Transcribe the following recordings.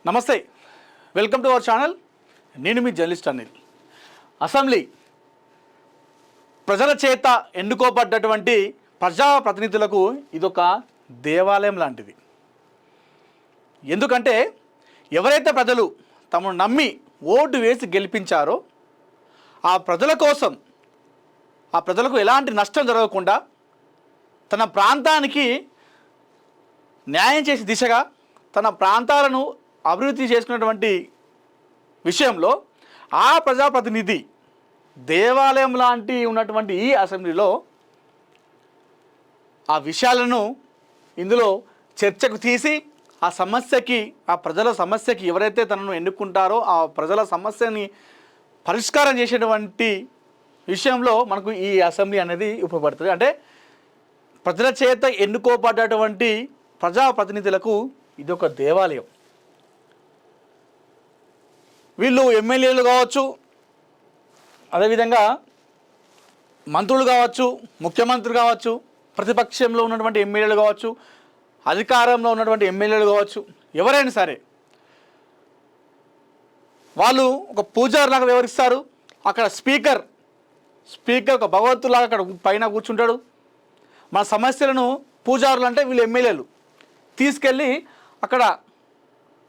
నమస్తే, welcome to our channel. నేను మీ journalist Anil. Assembly ప్రజల చేత ఎన్నుకోబడ్డటువంటి ప్రజాప్రతినిధులకు ఇదొక దేవాలయం లాంటిది. ఎందుకంటే ఎవరైతే ప్రజలు తమను నమ్మి ఓటు వేసి గెలిపించారో ఆ ప్రజల కోసం, ఆ ప్రజలకు ఎలాంటి నష్టం జరగకుండా తన ప్రాంతానికి న్యాయం చేసే దిశగా తన ప్రాంతాలను అభివృద్ధి చేసుకున్నటువంటి విషయంలో ఆ ప్రజాప్రతినిధి దేవాలయం లాంటి ఉన్నటువంటి ఈ అసెంబ్లీలో ఆ విషయాలను ఇందులో చర్చకు తీసి ఆ సమస్యకి, ఆ ప్రజల సమస్యకి ఎవరైతే తనను ఎన్నుకుంటారో ఆ ప్రజల సమస్యని పరిష్కారం చేసేటువంటి విషయంలో మనకు ఈ అసెంబ్లీ అనేది ఉపయోగపడుతుంది. అంటే ప్రజల చేత ఎన్నుకోబడ్డటువంటి ప్రజాప్రతినిధులకు ఇది ఒక దేవాలయం. వీళ్ళు ఎమ్మెల్యేలు కావచ్చు, అదేవిధంగా మంత్రులు కావచ్చు, ముఖ్యమంత్రి కావచ్చు, ప్రతిపక్షంలో ఉన్నటువంటి ఎమ్మెల్యేలు కావచ్చు, అధికారంలో ఉన్నటువంటి ఎమ్మెల్యేలు కావచ్చు, ఎవరైనా సరే వాళ్ళు ఒక పూజారిలాగా వ్యవహరిస్తారు. అక్కడ స్పీకర్ ఒక భగవంతులాగా అక్కడ పైన కూర్చుంటాడు. మన సమస్యలను పూజారులు అంటే వీళ్ళు ఎమ్మెల్యేలు తీసుకెళ్ళి అక్కడ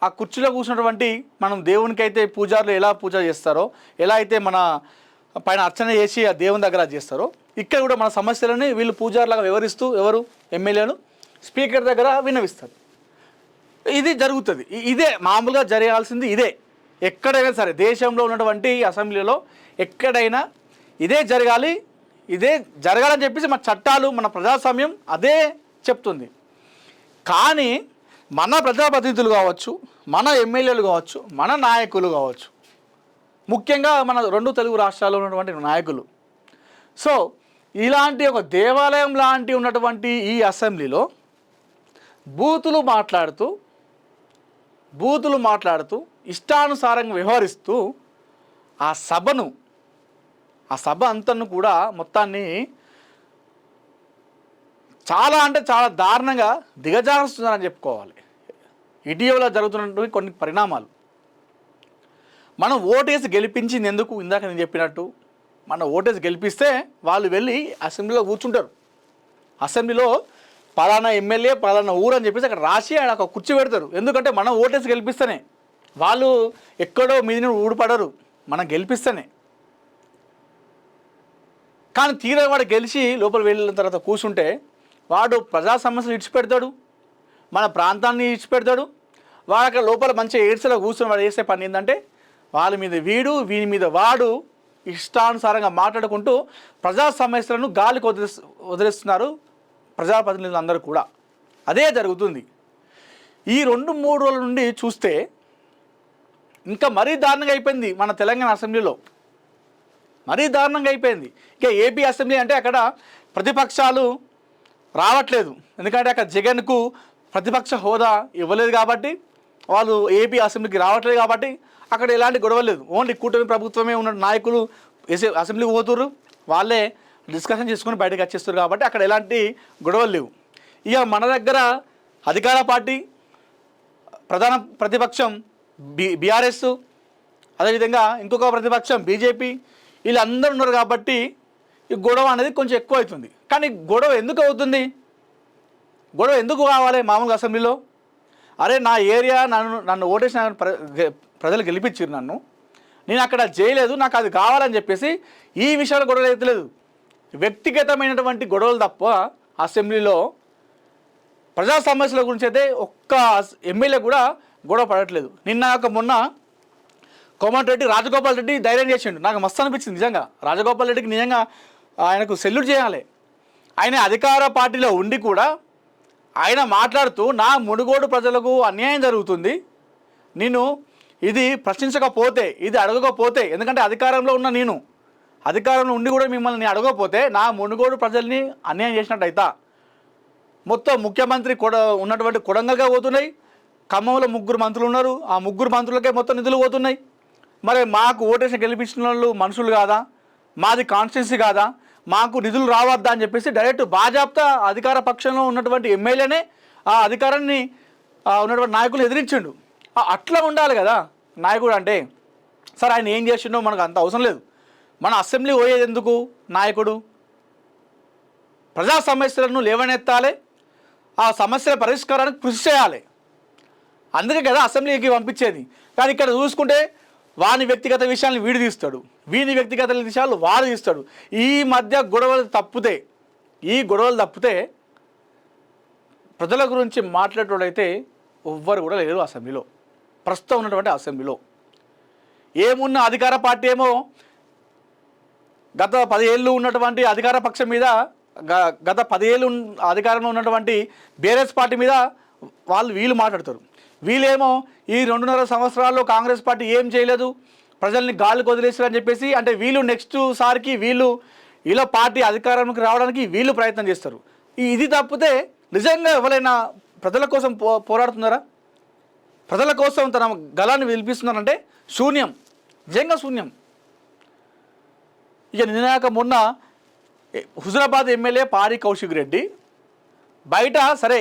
ఆ కుర్చీలో కూర్చున్నటువంటి మనం దేవునికి అయితే పూజారులు ఎలా పూజ చేస్తారో, ఎలా అయితే మన పైన అర్చన చేసి ఆ దేవుని దగ్గర చేస్తారో, ఇక్కడ కూడా మన సమస్యలని వీళ్ళు పూజారులాగా వ్యవహరిస్తూ ఎవరు ఎమ్మెల్యేలు స్పీకర్ దగ్గర విన్నవిస్తారు. ఇది జరుగుతుంది. ఇదే మామూలుగా జరగాల్సింది. ఇదే ఎక్కడైనా సరే దేశంలో ఉన్నటువంటి అసెంబ్లీలో ఎక్కడైనా ఇదే జరగాలి. ఇదే జరగాలని చెప్పేసి మన చట్టాలు, మన ప్రజాస్వామ్యం అదే చెప్తుంది. కానీ మన ప్రజాప్రతినిధులు కావచ్చు, మన ఎమ్మెల్యేలు కావచ్చు, మన నాయకులు కావచ్చు, ముఖ్యంగా మన 2 తెలుగు రాష్ట్రాల్లో ఉన్నటువంటి నాయకులు, సో ఇలాంటి ఒక దేవాలయం లాంటి ఉన్నటువంటి ఈ అసెంబ్లీలో బూతులు మాట్లాడుతూ ఇష్టానుసారంగా వ్యవహరిస్తూ ఆ సభ అంతను కూడా మొత్తాన్ని చాలా అంటే చాలా దారుణంగా దిగజారుస్తున్నారని చెప్పుకోవాలి. ఇటీవల జరుగుతున్నటువంటి కొన్ని పరిణామాలు, మనం ఓటేసి గెలిపించింది ఎందుకు? ఇందాక నేను చెప్పినట్టు మనం ఓటేసి గెలిపిస్తే వాళ్ళు వెళ్ళి అసెంబ్లీలో కూర్చుంటారు. అసెంబ్లీలో పలానా ఎమ్మెల్యే పలానా ఊరు అని చెప్పేసి అక్కడ రాసి ఆడ ఒక కుర్చీ పెడతారు. ఎందుకంటే మనం ఓటేసి గెలిపిస్తేనే, వాళ్ళు ఎక్కడో మీద ఊడిపడరు, మనం గెలిపిస్తేనే. కానీ తీరా వాడు గెలిచి లోపల వెళ్ళిన తర్వాత కూర్చుంటే వాడు ప్రజా సమస్యలు ఇడిచిపెడతాడు, మన ప్రాంతాన్ని ఇడిచిపెడతాడు. వాడు అక్కడ లోపల మంచిగా ఏడ్చేలా కూర్చొని వాడు చేసే పని ఏంటంటే వాళ్ళ మీద వీని మీద వాడు ఇష్టానుసారంగా మాట్లాడుకుంటూ ప్రజా సమస్యలను గాలికి వదిలేస్తున్నారు ప్రజాప్రతినిధులు అందరూ కూడా. అదే జరుగుతుంది. ఈ 2-3 రోజుల నుండి చూస్తే ఇంకా మరీ దారుణంగా అయిపోయింది మన తెలంగాణ అసెంబ్లీలో. మరీ దారుణంగా అయిపోయింది. ఇక ఏపీ అసెంబ్లీ అంటే అక్కడ ప్రతిపక్షాలు రావట్లేదు. ఎందుకంటే అక్కడ జగన్కు ప్రతిపక్ష హోదా ఇవ్వలేదు కాబట్టి, వాళ్ళు ఏపీ అసెంబ్లీకి రావట్లేదు కాబట్టి అక్కడ ఎలాంటి గొడవ లేదు. ఓన్లీ కూటమి ప్రభుత్వమే ఉన్న నాయకులు అసెంబ్లీకి పోతున్నారు, వాళ్ళే డిస్కషన్ చేసుకుని బయటకు వచ్చేస్తారు కాబట్టి అక్కడ ఎలాంటి గొడవలు లేవు. ఇక మన దగ్గర అధికార పార్టీ, ప్రధాన ప్రతిపక్షం బీఆర్ఎస్, అదేవిధంగా ఇంకొక ప్రతిపక్షం బీజేపీ, వీళ్ళందరూ ఉన్నారు కాబట్టి ఈ గొడవ అనేది కొంచెం ఎక్కువ అవుతుంది. కానీ గొడవ ఎందుకు అవుతుంది? గొడవ ఎందుకు కావాలి మామూలుగా అసెంబ్లీలో? అరే నా ఏరియా నన్ను ఓటేసి ప్రజలు గెలిపించారు, నేను అక్కడ చేయలేదు, నాకు అది కావాలని చెప్పేసి ఈ విషయాలు గొడవలు అవుతలేదు. వ్యక్తిగతమైనటువంటి గొడవలు తప్ప అసెంబ్లీలో ప్రజా సమస్యల గురించి అయితే ఒక్క ఎమ్మెల్యే కూడా గొడవ పడట్లేదు. మొన్న కోమటిరెడ్డి రాజగోపాల్ రెడ్డి ధైర్యం చేసిండు. నాకు మస్తు అనిపించింది నిజంగా. రాజగోపాల్ రెడ్డికి నిజంగా ఆయనకు సెల్యూట్ చేయాలి. ఆయన అధికార పార్టీలో ఉండి కూడా ఆయన మాట్లాడుతూ నా మునుగోడు ప్రజలకు అన్యాయం జరుగుతుంది, నేను ఇది ప్రశ్నించకపోతే, ఇది అడగకపోతే, ఎందుకంటే అధికారంలో ఉన్న నేను అధికారంలో ఉండి కూడా మిమ్మల్ని అడగకపోతే నా మునుగోడు ప్రజల్ని అన్యాయం చేసినట్టయితా. మొత్తం ముఖ్యమంత్రి ఉన్నటువంటి కొడంగల్గా పోతున్నాయి. ఖమ్మంలో 3 మంత్రులు ఉన్నారు, ఆ 3 మంత్రులకే మొత్తం నిధులు పోతున్నాయి. మరి మాకు ఓటేసి గెలిపించిన వాళ్ళు మనుషులు కాదా? మాది కాన్స్టిట్యున్సీ కాదా? మాకు నిధులు రావద్దా అని చెప్పేసి డైరెక్ట్ బాజాప్తా అధికార పక్షంలో ఉన్నటువంటి ఎమ్మెల్యేనే ఆ అధికారాన్ని ఉన్నటువంటి నాయకులు ఎదిరించిండు. అట్లా ఉండాలి కదా నాయకుడు అంటే. సరే ఆయన ఏం చేసిండో మనకు అంత అవసరం లేదు. మన అసెంబ్లీ పోయేది ఎందుకు? నాయకుడు ప్రజా సమస్యలను లేవనెత్తాలి, ఆ సమస్యల పరిష్కారానికి కృషి చేయాలి. అందుకే కదా అసెంబ్లీకి పంపించేది. కానీ ఇక్కడ చూసుకుంటే వాని వ్యక్తిగత విషయాలను వీడు తీస్తాడు, వీని వ్యక్తిగత విషయాలు వాడు తీస్తాడు. ఈ మధ్య గొడవలు తప్పితే ప్రజల గురించి మాట్లాడేటోడైతే ఎవ్వరు కూడా లేరు అసెంబ్లీలో. ప్రస్తుతం ఉన్నటువంటి అసెంబ్లీలో ఏమున్న అధికార పార్టీ ఏమో గత 10 ఏళ్ళు ఉన్నటువంటి అధికార పక్షం మీద, గత 10 ఏళ్ళు అధికారంలో ఉన్నటువంటి బీఆర్ఎస్ పార్టీ మీద వీళ్ళు మాట్లాడతారు. వీళ్ళేమో ఈ 2.5 సంవత్సరాల్లో కాంగ్రెస్ పార్టీ ఏం చేయలేదు, ప్రజల్ని గాలికి వదిలేసారని చెప్పేసి, అంటే వీళ్ళు నెక్స్ట్ సారికి ఇలా పార్టీ అధికారంలోకి రావడానికి వీళ్ళు ప్రయత్నం చేస్తారు. ఇది తప్పితే నిజంగా ఎవరైనా ప్రజల కోసం పోరాడుతున్నారా? ప్రజల కోసం తన గలాన్ని వినిపిస్తున్నారంటే శూన్యం, నిజంగా శూన్యం. ఇక నినాక మొన్న హుజురాబాద్ ఎమ్మెల్యే పాడి కౌశిక్ రెడ్డి బయట, సరే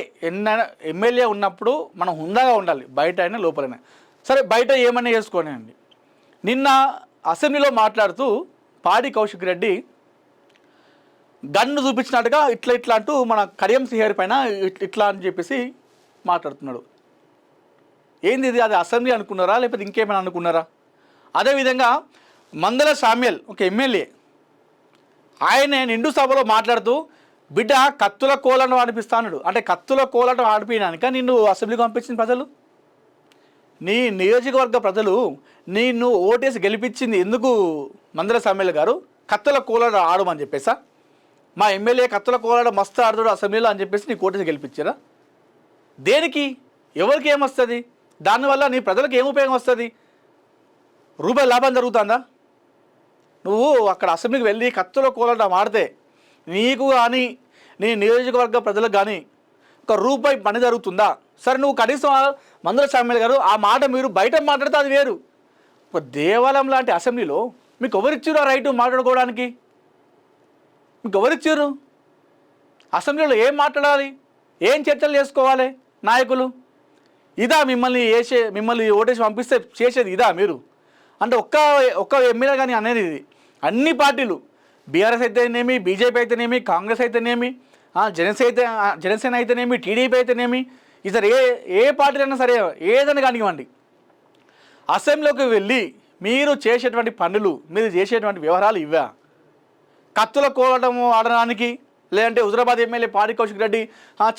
ఎమ్మెల్యే ఉన్నప్పుడు మనం హుందాగా ఉండాలి, బయట అయినా లోపలైనా సరే, బయట ఏమన్నా చేసుకోని అండి. నిన్న అసెంబ్లీలో మాట్లాడుతూ పాడి కౌశిక్ రెడ్డి గన్ను చూపించినట్టుగా ఇట్లా అంటూ మన కడియం శ్రీహరి పైన ఇట్లా అని చెప్పేసి మాట్లాడుతున్నాడు. ఏంది ఇది? అది అసెంబ్లీ అనుకున్నారా లేకపోతే ఇంకేమైనా అనుకున్నారా? అదేవిధంగా మందల సామ్యల్ ఒక ఎమ్మెల్యే, ఆయన నిండు సభలో మాట్లాడుతూ బిడ్డ కత్తుల కోలను ఆడిపిస్తాడు. అంటే కత్తుల కోలను ఆడిపోయినాక నిన్ను అసెంబ్లీకి పంపించిన ప్రజలు, నీ నియోజకవర్గ ప్రజలు నిన్ను ఓటేసి గెలిపించింది ఎందుకు? మందల సామ్యల్ గారు కత్తుల కోలాట ఆడమని చెప్పేసా? మా ఎమ్మెల్యే కత్తుల కోలాట మస్తు ఆడుతాడు అసెంబ్లీలో అని చెప్పేసి నీకు ఓటేసి గెలిపించారా? దేనికి? ఎవరికి ఏమొస్తుంది దానివల్ల? నీ ప్రజలకు ఏం ఉపయోగం వస్తుంది? రూపాయి లాభం జరుగుతుందా? నువ్వు అక్కడ అసెంబ్లీకి వెళ్ళి కత్తుల కోలాట ఆడితే నీకు కానీ నీ నియోజకవర్గ ప్రజలకు కానీ ఒక రూపాయి పని జరుగుతుందా? సరే, నువ్వు కనీసం మందల సామ్యల్ గారు ఆ మాట మీరు బయట మాట్లాడితే అది వేరు. ఒక దేవాలయం లాంటి అసెంబ్లీలో మీకు ఎవరిచ్చారు ఆ రైటు మాట్లాడుకోవడానికి? మీకు ఎవరిచ్చారు? అసెంబ్లీలో ఏం మాట్లాడాలి, ఏం చర్చలు చేసుకోవాలి నాయకులు? ఇదా మిమ్మల్ని ఓటేసి పంపిస్తే చేసేది ఇదా మీరు? అంటే ఒక్క ఎమ్మెల్యే కానీ అనేది ఇది. అన్ని పార్టీలు, బీఆర్ఎస్ అయితేనేమి, బీజేపీ అయితేనేమి, కాంగ్రెస్ అయితేనేమి, జనసేన అయితేనేమి, టీడీపీ అయితేనేమి, ఇతర ఏ పార్టీలైనా సరే ఏదైనా కానివ్వండి, అసెంబ్లీలోకి వెళ్ళి మీరు చేసేటువంటి పనులు, మీరు చేసేటువంటి వ్యవహారాలు ఇవా? కత్తుల కోవడం ఆడడానికి, లేదంటే హుజురాబాద్ ఎమ్మెల్యే పాడి కౌశిక్ రెడ్డి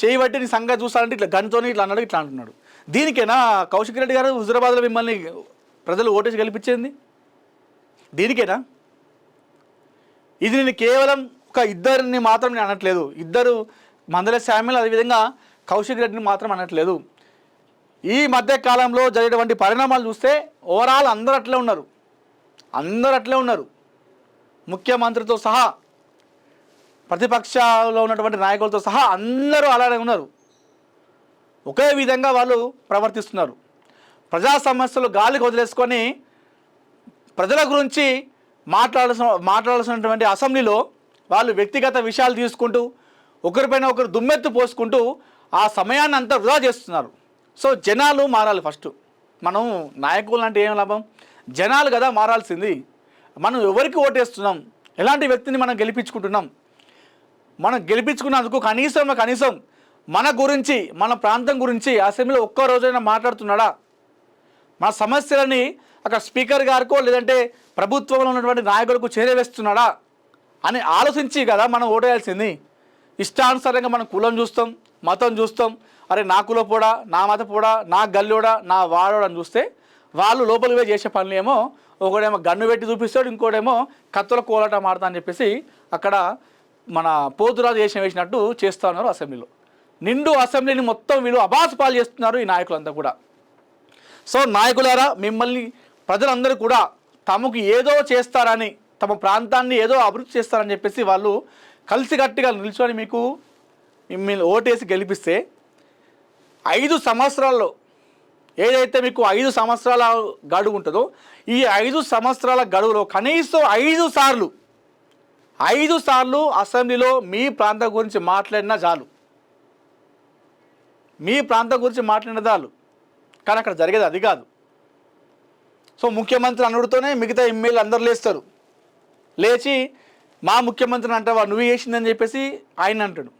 చేయబట్టి నీ సంగతి చూస్తానంటే ఇట్లా గన్తోని ఇట్లా అన్నాడు, ఇట్లా అంటున్నాడు. దీనికేనా కౌశిక్ రెడ్డి గారు హుజురాబాద్లో మిమ్మల్ని ప్రజలు ఓటేసి గెలిపించింది? దీనికేనా? ఇది నేను కేవలం ఒక ఇద్దరిని మాత్రం నేను అనట్లేదు, ఇద్దరు మందల సామ్యల్ అదేవిధంగా కౌశిక్ రెడ్డిని మాత్రం అనట్లేదు. ఈ మధ్య కాలంలో జరిగేటువంటి పరిణామాలు చూస్తే ఓవరాల్ అందరూ అట్లే ఉన్నారు. ముఖ్యమంత్రితో సహా, ప్రతిపక్షాల్లో ఉన్నటువంటి నాయకులతో సహా అందరూ అలానే ఉన్నారు. ఒకే విధంగా వాళ్ళు ప్రవర్తిస్తున్నారు. ప్రజా సమస్యలు గాలికి వదిలేసుకొని ప్రజల గురించి మాట్లాడాల్సినటువంటి అసెంబ్లీలో వాళ్ళు వ్యక్తిగత విషయాలు తీసుకుంటూ ఒకరిపైన ఒకరు దుమ్మెత్తు పోసుకుంటూ ఆ సమయాన్ని అంతా వృధా చేస్తున్నారు. సో జనాలు మారాలి ఫస్ట్. మనం నాయకులు అంటే ఏం లాభం? జనాలు కదా మారాల్సింది. మనం ఎవరికి ఓటేస్తున్నాం, ఎలాంటి వ్యక్తిని మనం గెలిపించుకుంటున్నాం, మనం గెలిపించుకున్నందుకు కనీసం మన గురించి, మన ప్రాంతం గురించి అసెంబ్లీలో ఒక్క రోజైనా మాట్లాడుతున్నాడా? మన సమస్యలని అక్కడ స్పీకర్ గారికో లేదంటే ప్రభుత్వంలో ఉన్నటువంటి నాయకులకు చేరవేస్తున్నాడా అని ఆలోచించి కదా మనం ఓటేయాల్సింది. ఇష్టానుసారంగా మనం కులం చూస్తాం, మతం చూస్తాం, అరే నా కుల పోడా, నా మత పోడా, నా గల్లోడా, నా వాడోడా అని చూస్తే వాళ్ళు లోపలివే చేసే పనులు ఏమో ఒకడేమో గన్ను పెట్టి చూపిస్తాడు, ఇంకోటేమో కత్తుల కోలాట మాడతా అని చెప్పేసి అక్కడ మన పోతురాజు వేసినట్టు చేస్తూ ఉన్నారు అసెంబ్లీలో. నిండు అసెంబ్లీని మొత్తం వీళ్ళు అబాసుపాలు చేస్తున్నారు ఈ నాయకులంతా కూడా. సో నాయకులారా, మిమ్మల్ని ప్రజలందరూ కూడా తమకు ఏదో చేస్తారని, తమ ప్రాంతాన్ని ఏదో అభివృద్ధి చేస్తారని చెప్పేసి వాళ్ళు కలిసికట్టుగా నిల్చొని మీకు మిమ్మల్ని ఓటేసి గెలిపిస్తే 5 సంవత్సరాల్లో ఏదైతే మీకు 5 సంవత్సరాల గడువు ఉంటుందో ఈ 5 సంవత్సరాల గడువులో కనీసం 5 సార్లు అసెంబ్లీలో మీ ప్రాంతం గురించి మాట్లాడినా చాలు. మీ ప్రాంతం గురించి మాట్లాడిన చాలు. కానీ అక్కడ జరిగేది అది కాదు. సో ముఖ్యమంత్రి అనుడితోనే మిగతా ఎమ్మెల్యేలు అందరు లేస్తారు. లేచి మా ముఖ్యమంత్రిని అంటావా నువ్వు చేసిందని చెప్పేసి ఆయన అంటాడు.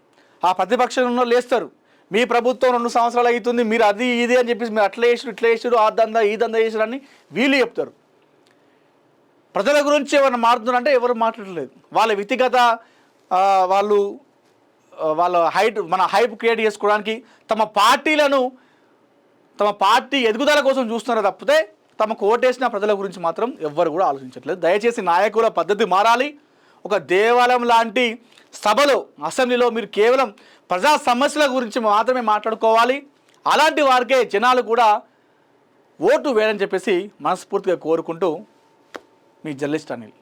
ఆ ప్రతిపక్షంలో లేస్తారు, మీ ప్రభుత్వం 2 సంవత్సరాలు అవుతుంది, మీరు అది ఇది అని చెప్పేసి మీరు అట్లా చేసారు ఇట్లా చేసారు ఆ దందా ఈ దందా చేసారు అని వీళ్ళు చెప్తారు. ప్రజల గురించి ఎవరైనా మాట్లాడుతున్నారంటే ఎవరు మాట్లాడలేదు. వాళ్ళ వ్యక్తిగత వాళ్ళ హైప్ క్రియేట్ చేసుకోవడానికి తమ పార్టీ ఎదుగుదల కోసం చూస్తున్నారు తప్పితే తమకు ఓటేసిన ప్రజల గురించి మాత్రం ఎవ్వరు కూడా ఆలోచించట్లేదు. దయచేసి నాయకుల పద్ధతి మారాలి. ఒక దేవాలయం లాంటి సభలో అసెంబ్లీలో మీరు కేవలం ప్రజా సమస్యల గురించి మాత్రమే మాట్లాడుకోవాలి. అలాంటి వారికే జనాలు కూడా ఓటు వేయాలని చెప్పేసి మనస్ఫూర్తిగా కోరుకుంటూ మీ జర్నలిస్ట్ అనిల్.